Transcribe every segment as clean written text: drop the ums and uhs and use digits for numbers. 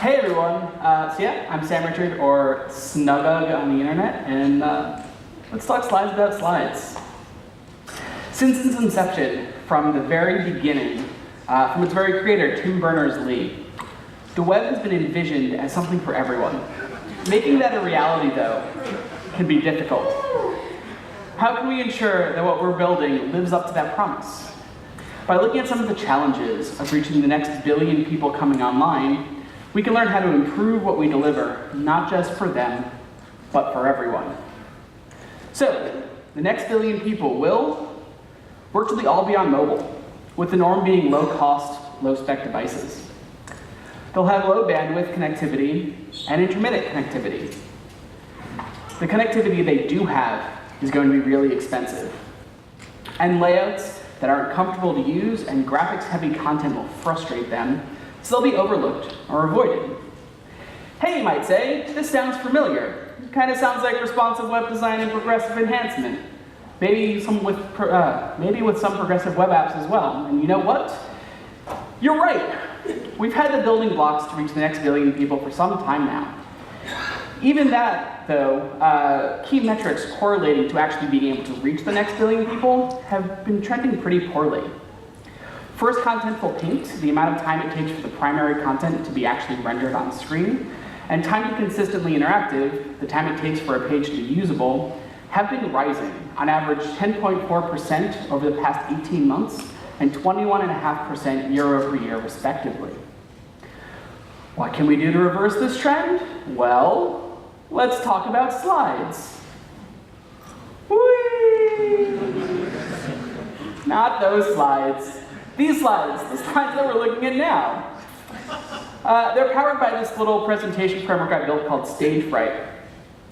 Hey everyone, I'm Sam Richard, or Snugug on the internet, and let's talk slides about slides. Since its inception, from the very beginning, from its very creator, Tim Berners-Lee, the web has been envisioned as something for everyone. Making that a reality, though, can be difficult. How can we ensure that what we're building lives up to that promise? By looking at some of the challenges of reaching the next billion people coming online, we can learn how to improve what we deliver, not just for them, but for everyone. So, the next billion people will virtually all be on mobile, with the norm being low-cost, low-spec devices. They'll have low bandwidth connectivity and intermittent connectivity. The connectivity they do have is going to be really expensive. And layouts that aren't comfortable to use and graphics-heavy content will frustrate them, so they'll be overlooked or avoided. Hey, you might say, this sounds familiar. It kind of sounds like responsive web design and progressive enhancement. Maybe with some progressive web apps as well. And you know what? You're right. We've had the building blocks to reach the next billion people for some time now. Even that, though, key metrics correlating to actually being able to reach the next billion people have been trending pretty poorly. First contentful paint, the amount of time it takes for the primary content to be actually rendered on screen, and time to consistently interactive, the time it takes for a page to be usable, have been rising, on average 10.4% over the past 18 months, and 21.5% year over year, respectively. What can we do to reverse this trend? Well, let's talk about slides. Whee! Not those slides. These slides, the slides that we're looking at now. They're powered by this little presentation framework I built called StageFright.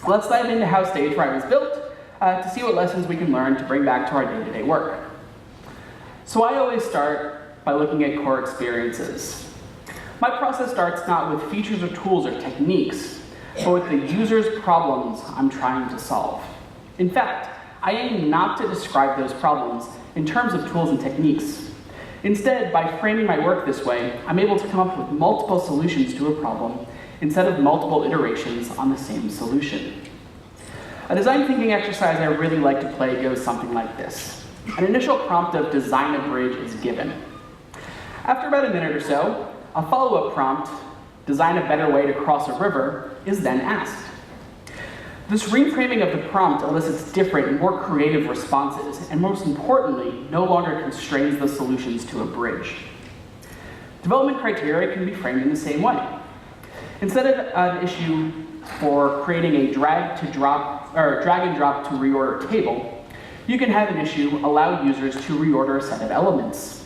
Let's dive into how StageFright was built to see what lessons we can learn to bring back to our day-to-day work. So I always start by looking at core experiences. My process starts not with features or tools or techniques, but with the user's problems I'm trying to solve. In fact, I aim not to describe those problems in terms of tools and techniques. Instead, by framing my work this way, I'm able to come up with multiple solutions to a problem instead of multiple iterations on the same solution. A design thinking exercise I really like to play goes something like this. An initial prompt of design a bridge is given. After about a minute or so, a follow-up prompt, design a better way to cross a river, is then asked. This reframing of the prompt elicits different and more creative responses, and most importantly, no longer constrains the solutions to a bridge. Development criteria can be framed in the same way. Instead of an issue for creating a drag and drop to reorder table, you can have an issue allow users to reorder a set of elements.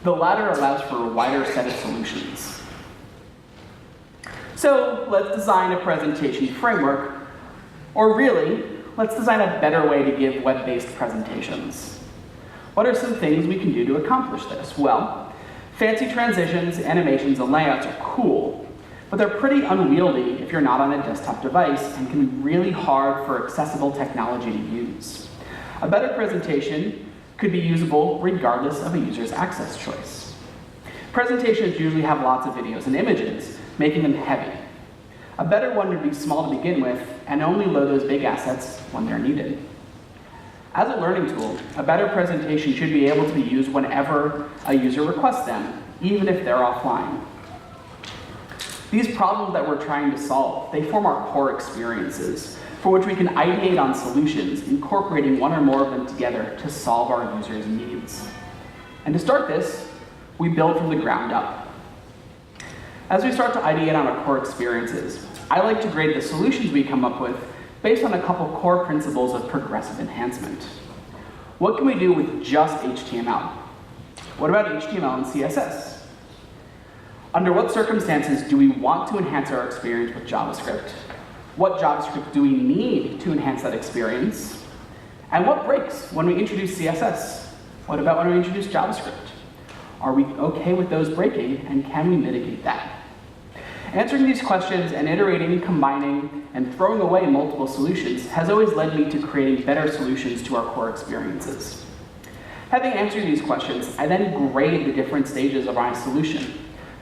The latter allows for a wider set of solutions. So let's design a presentation framework. Or really, let's design a better way to give web-based presentations. What are some things we can do to accomplish this? Well, fancy transitions, animations, and layouts are cool, but they're pretty unwieldy if you're not on a desktop device and can be really hard for accessible technology to use. A better presentation could be usable regardless of a user's access choice. Presentations usually have lots of videos and images, making them heavy. A better one would be small to begin with and only load those big assets when they're needed. As a learning tool, a better presentation should be able to be used whenever a user requests them, even if they're offline. These problems that we're trying to solve, they form our core experiences, for which we can ideate on solutions, incorporating one or more of them together to solve our users' needs. And to start this, we build from the ground up. As we start to ideate on our core experiences, I like to grade the solutions we come up with based on a couple core principles of progressive enhancement. What can we do with just HTML? What about HTML and CSS? Under what circumstances do we want to enhance our experience with JavaScript? What JavaScript do we need to enhance that experience? And what breaks when we introduce CSS? What about when we introduce JavaScript? Are we okay with those breaking, and can we mitigate that? Answering these questions and iterating, combining, and throwing away multiple solutions has always led me to creating better solutions to our core experiences. Having answered these questions, I then grade the different stages of my solution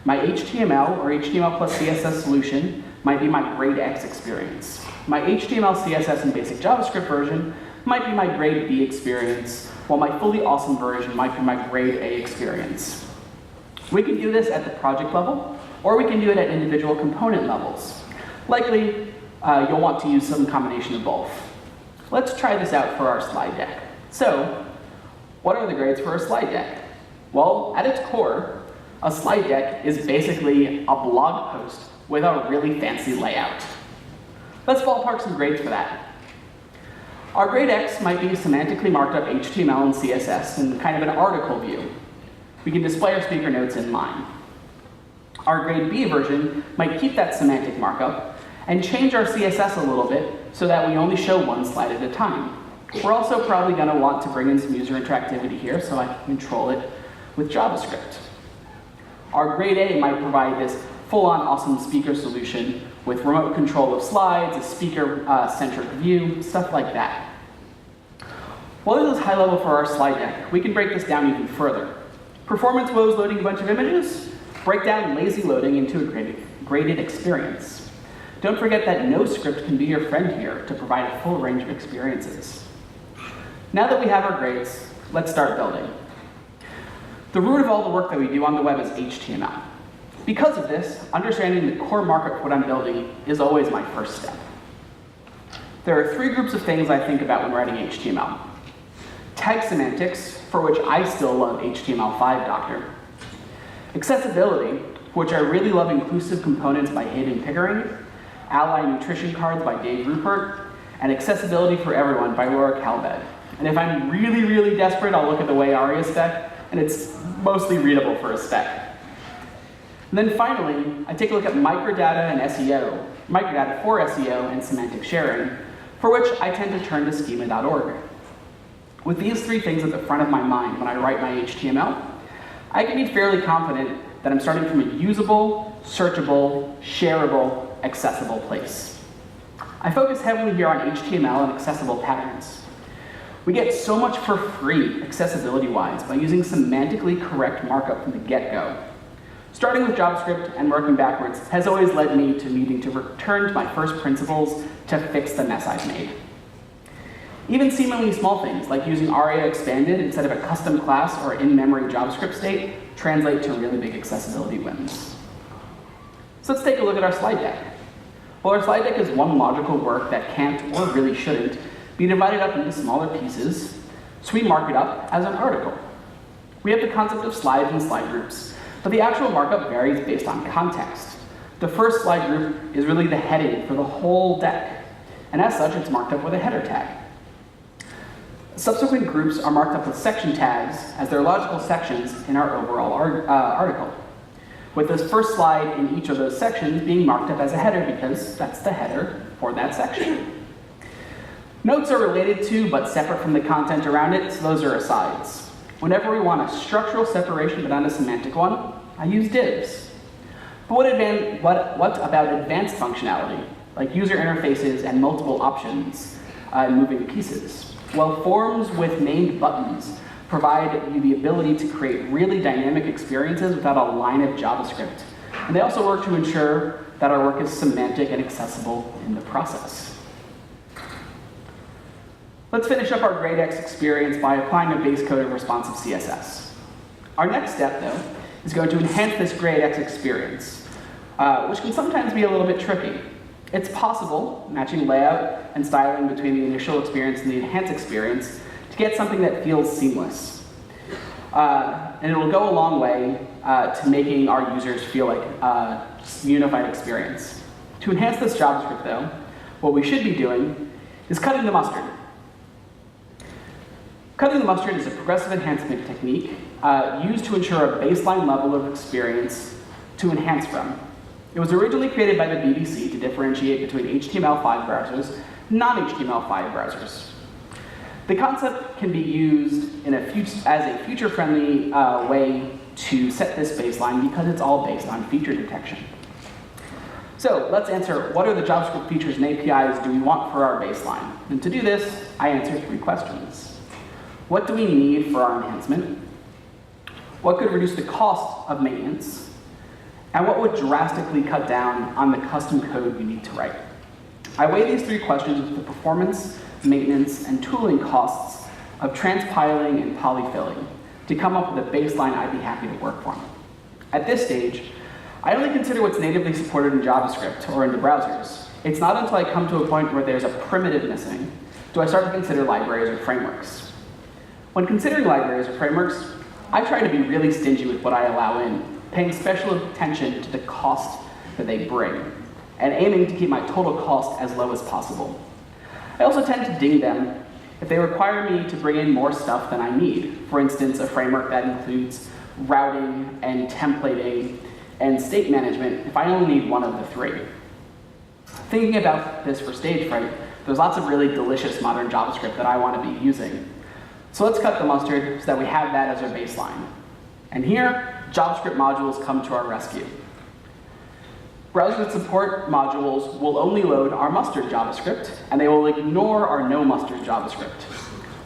My HTML or HTML plus CSS solution might be my grade X experience. My HTML, CSS, and basic JavaScript version might be my grade B experience, while my fully awesome version might be my grade A experience. We can do this at the project level, or we can do it at individual component levels. Likely, you'll want to use some combination of both. Let's try this out for our slide deck. So, what are the grades for a slide deck? Well, at its core, a slide deck is basically a blog post with a really fancy layout. Let's ballpark some grades for that. Our grade X might be semantically marked up HTML and CSS in kind of an article view. We can display our speaker notes in line. Our grade B version might keep that semantic markup and change our CSS a little bit so that we only show one slide at a time. We're also probably going to want to bring in some user interactivity here so I can control it with JavaScript. Our grade A might provide this full-on awesome speaker solution with remote control of slides, a speaker-centric view, stuff like that. While this is high level for our slide deck, we can break this down even further. Performance woes loading a bunch of images, break down lazy loading into a graded experience. Don't forget that no script can be your friend here to provide a full range of experiences. Now that we have our grades, let's start building. The root of all the work that we do on the web is HTML. Because of this, understanding the core markup for what I'm building is always my first step. There are three groups of things I think about when writing HTML. Tag semantics, for which I still love HTML5 Doctor. Accessibility, for which I really love inclusive components by Hayden Pickering, Ally Nutrition Cards by Dave Rupert, and Accessibility for Everyone by Laura Kalbed. And if I'm really, really desperate, I'll look at the Way Aria spec, and it's mostly readable for a spec. And then finally, I take a look at microdata and SEO, microdata for SEO and semantic sharing, for which I tend to turn to schema.org. With these three things at the front of my mind when I write my HTML, I can be fairly confident that I'm starting from a usable, searchable, shareable, accessible place. I focus heavily here on HTML and accessible patterns. We get so much for free, accessibility-wise, by using semantically correct markup from the get-go. Starting with JavaScript and working backwards has always led me to needing to return to my first principles to fix the mess I've made. Even seemingly small things, like using ARIA expanded instead of a custom class or in-memory JavaScript state, translate to really big accessibility wins. So let's take a look at our slide deck. Well, our slide deck is one logical work that can't, or really shouldn't, be divided up into smaller pieces, so we mark it up as an article. We have the concept of slides and slide groups, but the actual markup varies based on context. The first slide group is really the heading for the whole deck, and as such, it's marked up with a header tag. Subsequent groups are marked up with section tags as their logical sections in our overall article, with this first slide in each of those sections being marked up as a header because that's the header for that section. Notes are related to, but separate from the content around it, so those are asides. Whenever we want a structural separation but not a semantic one, I use divs. But what about advanced functionality, like user interfaces and multiple options and moving pieces? Well, forms with named buttons provide you the ability to create really dynamic experiences without a line of JavaScript. And they also work to ensure that our work is semantic and accessible in the process. Let's finish up our grade X experience by applying a base code of responsive CSS. Our next step, though, is going to enhance this grade X experience, which can sometimes be a little bit tricky. It's possible, matching layout and styling between the initial experience and the enhanced experience, to get something that feels seamless. And it will go a long way to making our users feel like a unified experience. To enhance this JavaScript, though, what we should be doing is cutting the mustard. Cutting the mustard is a progressive enhancement technique used to ensure a baseline level of experience to enhance from. It was originally created by the BBC to differentiate between HTML5 browsers and non-HTML5 browsers. The concept can be used in as a future-friendly way to set this baseline because it's all based on feature detection. So let's answer, what are the JavaScript features and APIs do we want for our baseline? And to do this, I answer three questions. What do we need for our enhancement? What could reduce the cost of maintenance? And what would drastically cut down on the custom code you need to write? I weigh these three questions with the performance, maintenance, and tooling costs of transpiling and polyfilling to come up with a baseline I'd be happy to work from. At this stage, I only consider what's natively supported in JavaScript or in the browsers. It's not until I come to a point where there's a primitive missing do I start to consider libraries or frameworks. When considering libraries or frameworks, I try to be really stingy with what I allow in, paying special attention to the cost that they bring, and aiming to keep my total cost as low as possible. I also tend to ding them if they require me to bring in more stuff than I need. For instance, a framework that includes routing and templating and state management if I only need one of the three. Thinking about this for stage fright, there's lots of really delicious modern JavaScript that I want to be using. So let's cut the mustard so that we have that as our baseline. And here, JavaScript modules come to our rescue. Browsers that support modules will only load our mustard JavaScript, and they will ignore our no mustard JavaScript.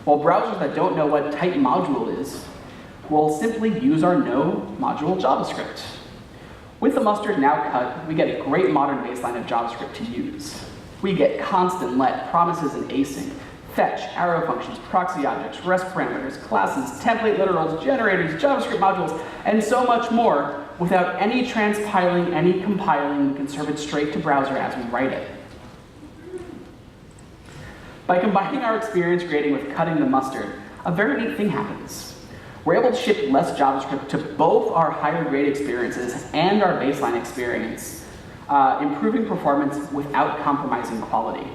While browsers that don't know what type module is will simply use our no module JavaScript. With the mustard now cut, we get a great modern baseline of JavaScript to use. We get constant let, promises and async, fetch, arrow functions, proxy objects, REST parameters, classes, template literals, generators, JavaScript modules, and so much more without any transpiling, any compiling. We can serve it straight to browser as we write it. By combining our experience grading with cutting the mustard, a very neat thing happens. We're able to ship less JavaScript to both our higher grade experiences and our baseline experience, improving performance without compromising quality.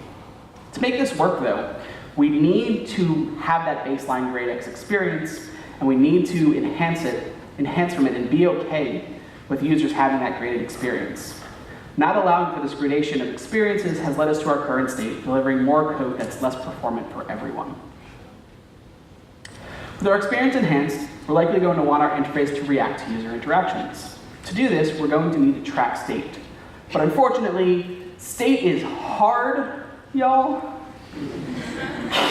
To make this work, though, we need to have that baseline grade X experience, and we need to enhance from it, and be okay with users having that graded experience. Not allowing for this gradation of experiences has led us to our current state, delivering more code that's less performant for everyone. With our experience enhanced, we're likely going to want our interface to react to user interactions. To do this, we're going to need to track state. But unfortunately, state is hard, y'all.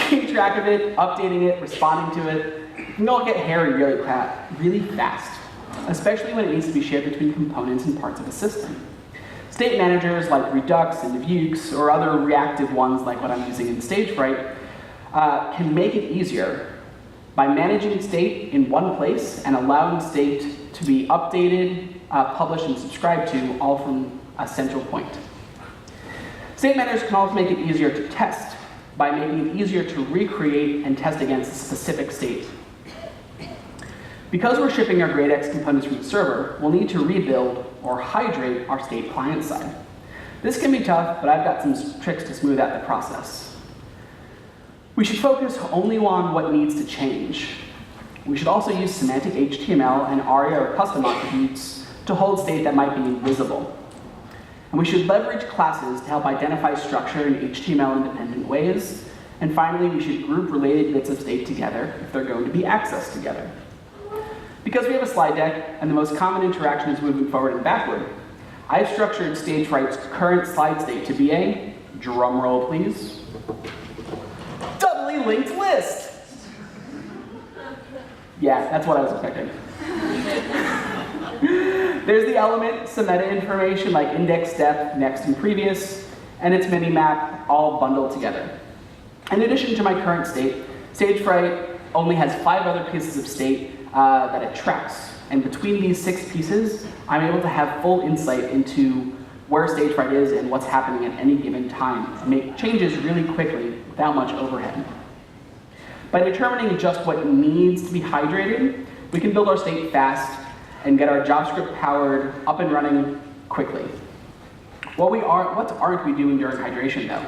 Keeping track of it, updating it, responding to it, can all get hairy really fast, especially when it needs to be shared between components and parts of a system. State managers like Redux and Vuex, or other reactive ones like what I'm using in Stage Fright, can make it easier by managing state in one place and allowing state to be updated, published, and subscribed to, all from a central point. State managers can also make it easier to test by making it easier to recreate and test against a specific state. Because we're shipping our GradeX components from the server, we'll need to rebuild or hydrate our state client side. This can be tough, but I've got some tricks to smooth out the process. We should focus only on what needs to change. We should also use semantic HTML and ARIA or custom attributes to hold state that might be invisible. And we should leverage classes to help identify structure in HTML-independent ways. And finally, we should group related bits of state together if they're going to be accessed together. Because we have a slide deck, and the most common interaction is moving forward and backward, I've structured Stage Fright's current slide state to be a, drum roll please, doubly linked list. Yeah, that's what I was expecting. There's the element, some meta information like index, depth, next, and previous, and its mini-map all bundled together. In addition to my current state, Stage Fright only has 5 other pieces of state that it tracks. And between these 6 pieces, I'm able to have full insight into where Stage Fright is and what's happening at any given time, and make changes really quickly without much overhead. By determining just what needs to be hydrated, we can build our state fast and get our JavaScript powered up and running quickly. What aren't we doing during hydration though?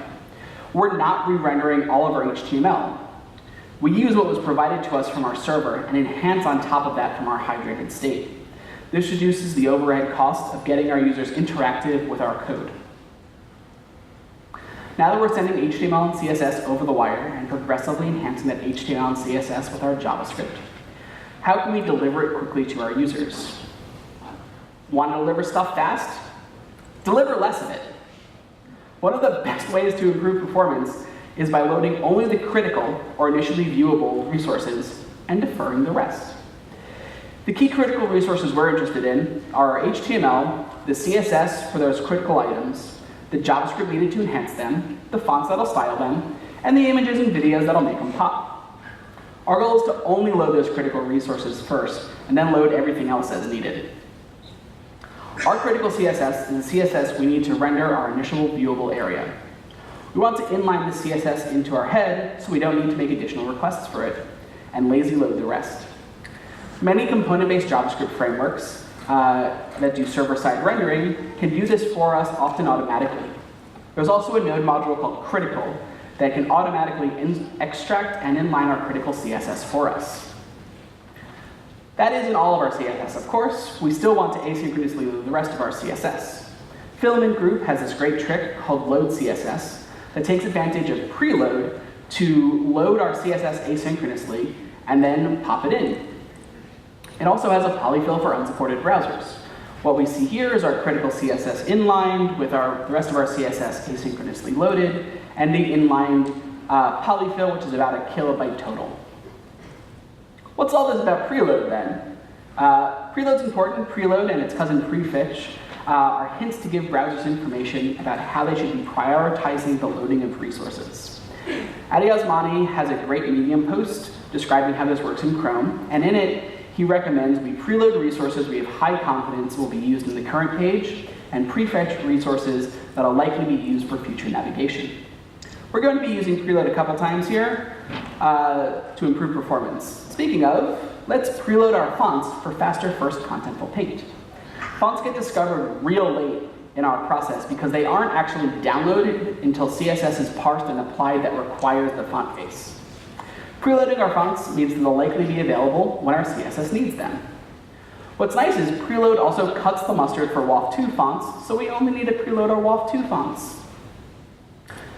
We're not re-rendering all of our HTML. We use what was provided to us from our server and enhance on top of that from our hydrated state. This reduces the overhead cost of getting our users interactive with our code. Now that we're sending HTML and CSS over the wire and progressively enhancing that HTML and CSS with our JavaScript, how can we deliver it quickly to our users? Want to deliver stuff fast? Deliver less of it. One of the best ways to improve performance is by loading only the critical or initially viewable resources and deferring the rest. The key critical resources we're interested in are HTML, the CSS for those critical items, the JavaScript needed to enhance them, the fonts that'll style them, and the images and videos that'll make them pop. Our goal is to only load those critical resources first, and then load everything else as needed. Our critical CSS is the CSS we need to render our initial viewable area. We want to inline the CSS into our head, so we don't need to make additional requests for it, and lazy load the rest. Many component-based JavaScript frameworks that do server-side rendering can do this for us, often automatically. There's also a Node module called Critical that can automatically extract and inline our critical CSS for us. That isn't all of our CSS, of course. We still want to asynchronously load the rest of our CSS. Filament Group has this great trick called Load CSS that takes advantage of preload to load our CSS asynchronously and then pop it in. It also has a polyfill for unsupported browsers. What we see here is our critical CSS inlined with the rest of our CSS asynchronously loaded, and the inlined polyfill, which is about 1 kilobyte total. What's all this about preload then? Preload's important. Preload and its cousin prefetch are hints to give browsers information about how they should be prioritizing the loading of resources. Adi Osmani has a great Medium post describing how this works in Chrome, and in it, he recommends we preload resources we have high confidence will be used in the current page, and prefetch resources that will likely be used for future navigation. We're going to be using preload a couple times here to improve performance. Speaking of, let's preload our fonts for faster first contentful paint. Fonts get discovered real late in our process because they aren't actually downloaded until CSS is parsed and applied that requires the font face. Preloading our fonts means they'll likely be available when our CSS needs them. What's nice is preload also cuts the mustard for WAF2 fonts, so we only need to preload our WAF2 fonts.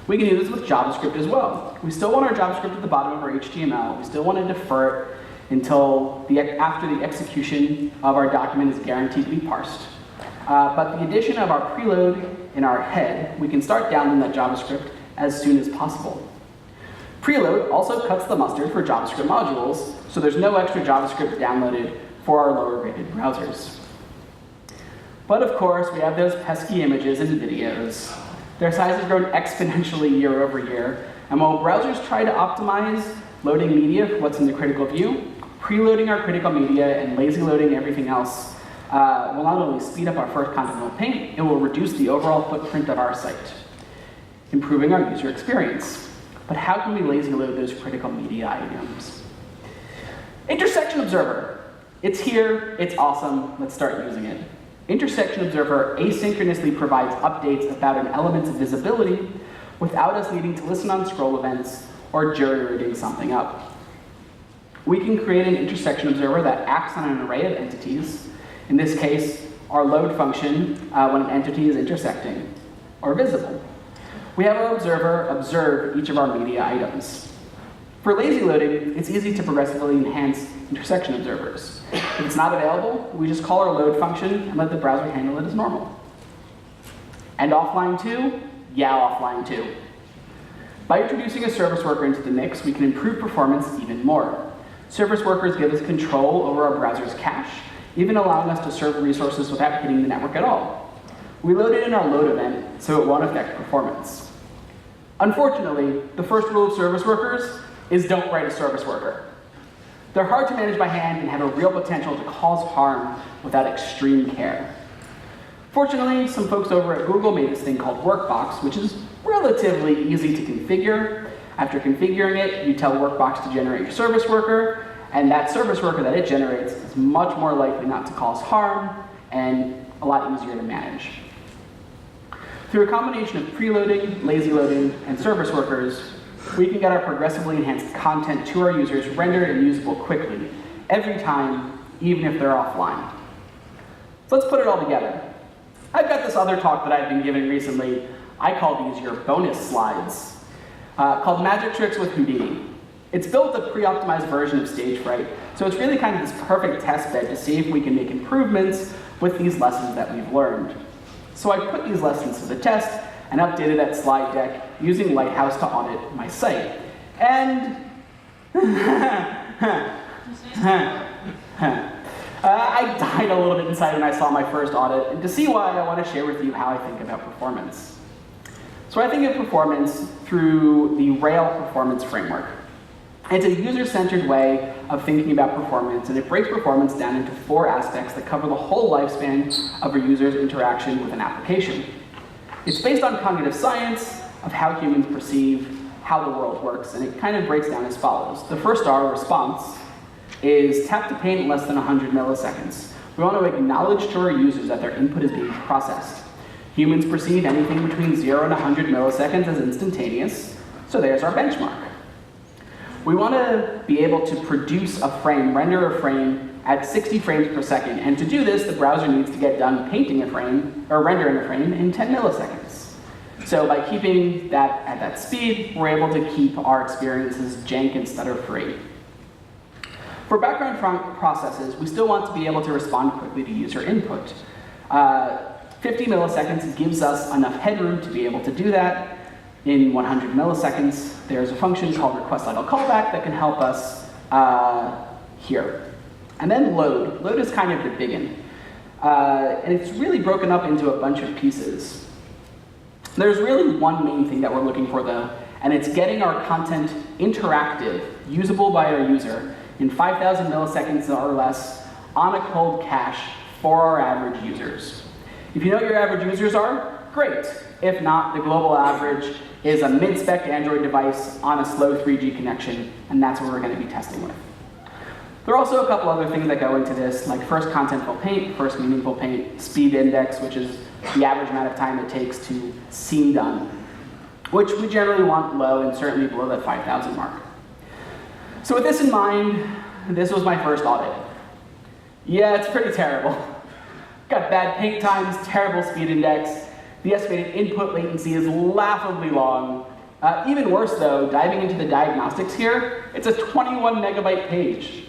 We can do this with JavaScript as well. We still want our JavaScript at the bottom of our HTML. We still want to defer it until after the execution of our document is guaranteed to be parsed. But the addition of our preload in our head, we can start downloading that JavaScript as soon as possible. Preload also cuts the mustard for JavaScript modules, so there's no extra JavaScript downloaded for our lower-rated browsers. But of course, we have those pesky images and videos. Their size has grown exponentially year over year, and while browsers try to optimize loading media for what's in the critical view, preloading our critical media and lazy loading everything else will not only speed up our first contentful paint, it will reduce the overall footprint of our site, improving our user experience. But how can we lazy load those critical media items? Intersection Observer. It's here, it's awesome, let's start using it. Intersection Observer asynchronously provides updates about an element's visibility without us needing to listen on scroll events or jury-rigging something up. We can create an intersection observer that acts on an array of entities, in this case, our load function when an entity is intersecting or visible. We have our observer observe each of our media items. For lazy loading, it's easy to progressively enhance intersection observers. If it's not available, we just call our load function and let the browser handle it as normal. And offline too? Yeah, offline too. By introducing a service worker into the mix, we can improve performance even more. Service workers give us control over our browser's cache, even allowing us to serve resources without hitting the network at all. We load it in our load event, so it won't affect performance. Unfortunately, the first rule of service workers is don't write a service worker. They're hard to manage by hand and have a real potential to cause harm without extreme care. Fortunately, some folks over at Google made this thing called Workbox, which is relatively easy to configure. After configuring it, you tell Workbox to generate your service worker, and that service worker that it generates is much more likely not to cause harm and a lot easier to manage. Through a combination of preloading, lazy loading, and service workers, we can get our progressively enhanced content to our users rendered and usable quickly, every time, even if they're offline. So let's put it all together. I've got this other talk that I've been giving recently. I call these your bonus slides, called Magic Tricks with Houdini. It's built a pre-optimized version of StageFright, so it's really kind of this perfect test bed to see if we can make improvements with these lessons that we've learned. So I put these lessons to the test and updated that slide deck using Lighthouse to audit my site. And I died a little bit inside when I saw my first audit, and to see why, I want to share with you how I think about performance. So I think of performance through the Rail performance framework. It's a user-centered way of thinking about performance, and it breaks performance down into 4 aspects that cover the whole lifespan of a user's interaction with an application. It's based on cognitive science of how humans perceive how the world works, and it kind of breaks down as follows. The first R, response, is tap to paint in less than 100 milliseconds. We want to acknowledge to our users that their input is being processed. Humans perceive anything between 0 and 100 milliseconds as instantaneous, so there's our benchmark. We want to be able to produce a frame, render a frame at 60 frames per second, and to do this, the browser needs to get done painting a frame, or rendering a frame, in 10 milliseconds. So by keeping that at that speed, we're able to keep our experiences jank and stutter-free. For background processes, we still want to be able to respond quickly to user input. 50 milliseconds gives us enough headroom to be able to do that. In 100 milliseconds, there's a function called request-idle-callback that can help us here. And then load. Load is kind of the big one. And it's really broken up into a bunch of pieces. There's really one main thing that we're looking for, though, and it's getting our content interactive, usable by our user, in 5,000 milliseconds or less on a cold cache for our average users. If you know what your average users are, great. If not, the global average is a mid-spec Android device on a slow 3G connection, and that's what we're going to be testing with. There are also a couple other things that go into this, like first contentful paint, first meaningful paint, speed index, which is the average amount of time it takes to seem done, which we generally want low and certainly below that 5,000 mark. So with this in mind, this was my first audit. Yeah, it's pretty terrible. Got bad paint times, terrible speed index. The estimated input latency is laughably long. Even worse though, diving into the diagnostics here, it's a 21 megabyte page.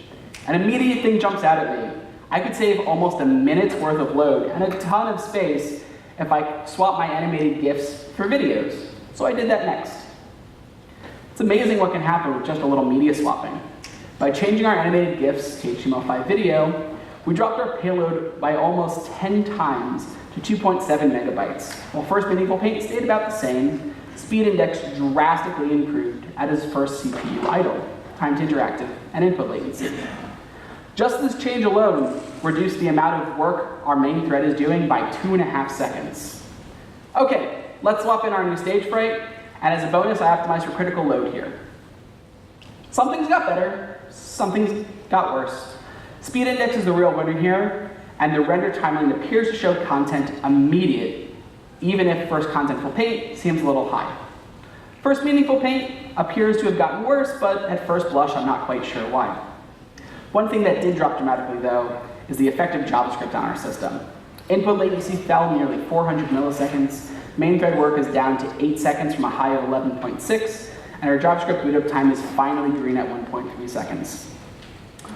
An immediate thing jumps out at me. I could save almost a minute's worth of load and a ton of space if I swap my animated GIFs for videos. So I did that next. It's amazing what can happen with just a little media swapping. By changing our animated GIFs to HTML5 video, we dropped our payload by almost 10 times to 2.7 megabytes, while first meaningful paint stayed about the same. Speed index drastically improved at its first CPU idle, time to interactive, and input latency. Just this change alone reduced the amount of work our main thread is doing by 2.5 seconds. Okay, let's swap in our new stage fright, and as a bonus, I optimized for critical load here. Some things got better, some things got worse. Speed index is the real winner here, and the render timeline appears to show content immediate, even if first contentful paint seems a little high. First meaningful paint appears to have gotten worse, but at first blush, I'm not quite sure why. One thing that did drop dramatically, though, is the effect of JavaScript on our system. Input latency fell nearly 400 milliseconds. Main thread work is down to 8 seconds from a high of 11.6, and our JavaScript boot up time is finally green at 1.3 seconds.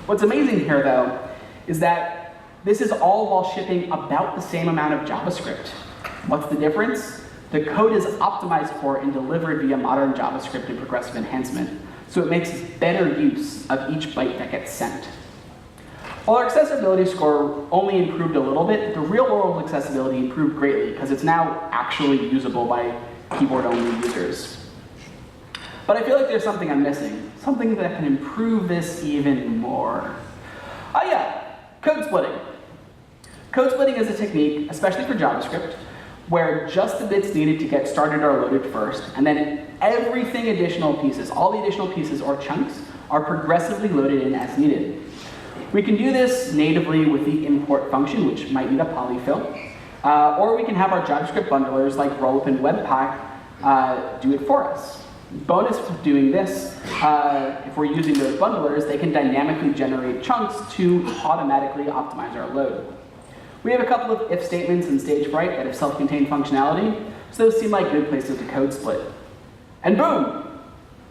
What's amazing here, though, is that this is all while shipping about the same amount of JavaScript. What's the difference? The code is optimized for and delivered via modern JavaScript and progressive enhancement, so it makes better use of each byte that gets sent. While our accessibility score only improved a little bit, the real-world accessibility improved greatly because it's now actually usable by keyboard-only users. But I feel like there's something I'm missing, something that can improve this even more. Oh yeah, code splitting. Code splitting is a technique, especially for JavaScript, where just the bits needed to get started are loaded first, and then everything additional pieces, all the additional pieces or chunks, are progressively loaded in as needed. We can do this natively with the import function, which might need a polyfill, or we can have our JavaScript bundlers like Rollup and Webpack do it for us. Bonus for doing this, if we're using those bundlers, they can dynamically generate chunks to automatically optimize our load. We have a couple of if statements in stage fright that have self-contained functionality, so those seem like good places to code split. And boom!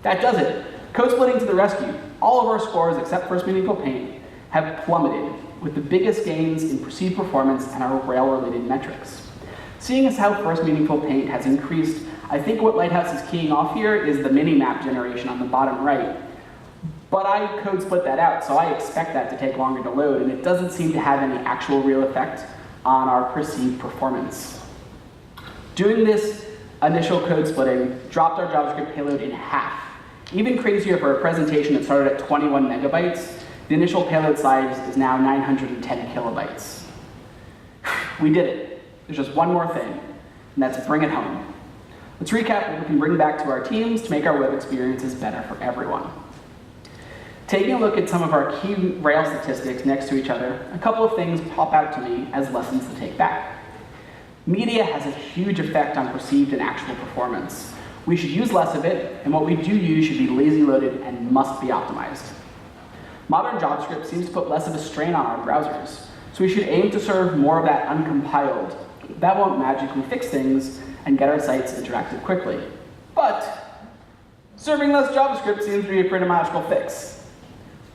That does it. Code splitting to the rescue. All of our scores, except first meaningful paint, have plummeted, with the biggest gains in perceived performance and our Rail-related metrics. Seeing as how first meaningful paint has increased, I think what Lighthouse is keying off here is the mini-map generation on the bottom right. But I code split that out, so I expect that to take longer to load, and it doesn't seem to have any actual real effect on our perceived performance. Doing this initial code splitting dropped our JavaScript payload in half. Even crazier for a presentation that started at 21 megabytes, the initial payload size is now 910 kilobytes. We did it. There's just one more thing, and that's bring it home. Let's recap what we can bring back to our teams to make our web experiences better for everyone. Taking a look at some of our key Rails statistics next to each other, a couple of things pop out to me as lessons to take back. Media has a huge effect on perceived and actual performance. We should use less of it, and what we do use should be lazy loaded and must be optimized. Modern JavaScript seems to put less of a strain on our browsers, so we should aim to serve more of that uncompiled. That won't magically fix things and get our sites interactive quickly. But serving less JavaScript seems to be a pretty magical fix.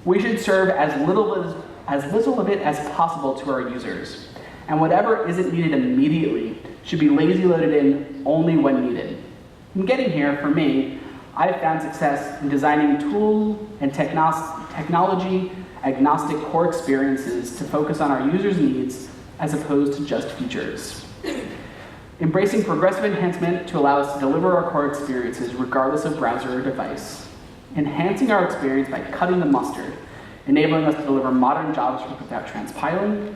We should serve as little of it as possible to our users. And whatever isn't needed immediately should be lazy loaded in only when needed. In getting here, for me, I've found success in designing tool and technology agnostic core experiences to focus on our users' needs as opposed to just features. Embracing progressive enhancement to allow us to deliver our core experiences regardless of browser or device. Enhancing our experience by cutting the mustard, enabling us to deliver modern JavaScript without transpiling.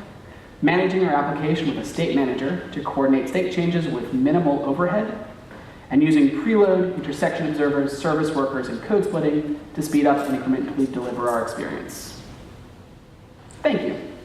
Managing our application with a state manager to coordinate state changes with minimal overhead. And using preload, intersection observers, service workers, and code splitting to speed up and incrementally deliver our experience. Thank you.